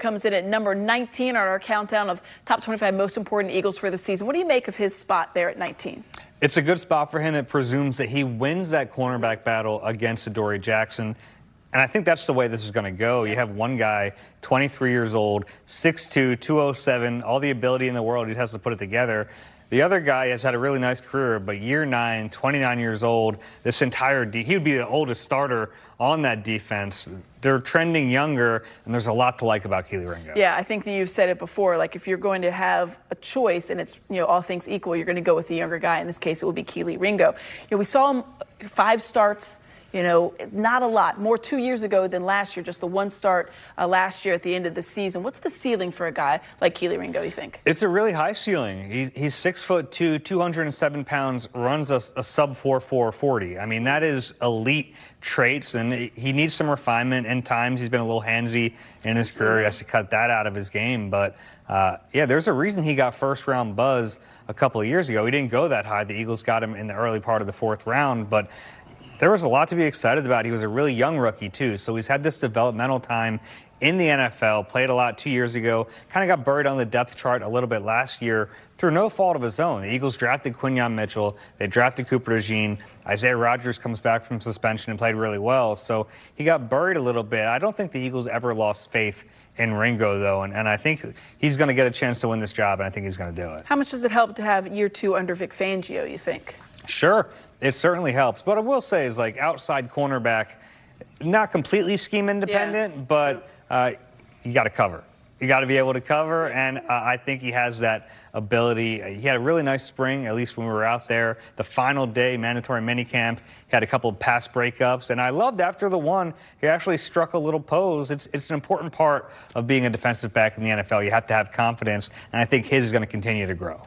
comes in at number 19 on our countdown of top 25 most important Eagles for the season. What do you make of his spot there at 19? It's a good spot for him. It presumes that he wins that cornerback battle against Adoree Jackson. And I think that's the way this is going to go. You have one guy, 23 years old, 6'2", 207, all the ability in the world. He has to put it together. The other guy has had a really nice career, but year 9, 29 years old, this entire he would be the oldest starter on that defense. They're trending younger, and there's a lot to like about Kelee Ringo. Yeah, I think that you've said it before. Like, if you're going to have a choice and it's, all things equal, you're going to go with the younger guy. In this case, it would be Kelee Ringo. We saw him 5 starts. Not a lot. More 2 years ago than last year, just the 1 start last year at the end of the season. What's the ceiling for a guy like Kelee Ringo, you think? It's a really high ceiling. He's 6'2", 207 pounds, runs a sub-4.4 40. I mean, that is elite traits, and he needs some refinement. In times, he's been a little handsy in his career. He has to cut that out of his game. But, yeah, there's a reason he got first-round buzz a couple of years ago. He didn't go that high. The Eagles got him in the early part of the 4th round, but there was a lot to be excited about. He was a really young rookie, too, so he's had this developmental time in the NFL, played a lot 2 years ago, kind of got buried on the depth chart a little bit last year through no fault of his own. The Eagles drafted Quinyon Mitchell. They drafted Cooper DeJean. Isaiah Rodgers comes back from suspension and played really well, so he got buried a little bit. I don't think the Eagles ever lost faith in Ringo, though, and I think he's going to get a chance to win this job, and I think he's going to do it. How much does it help to have year 2 under Vic Fangio, you think? Sure, it certainly helps. But I will say is, like, outside cornerback, not completely scheme independent, but you got to cover. You got to be able to cover, and I think he has that ability. He had a really nice spring, at least when we were out there. The final day, mandatory minicamp, he had a couple of pass breakups, and I loved after the one, he actually struck a little pose. It's an important part of being a defensive back in the NFL. You have to have confidence, and I think his is going to continue to grow.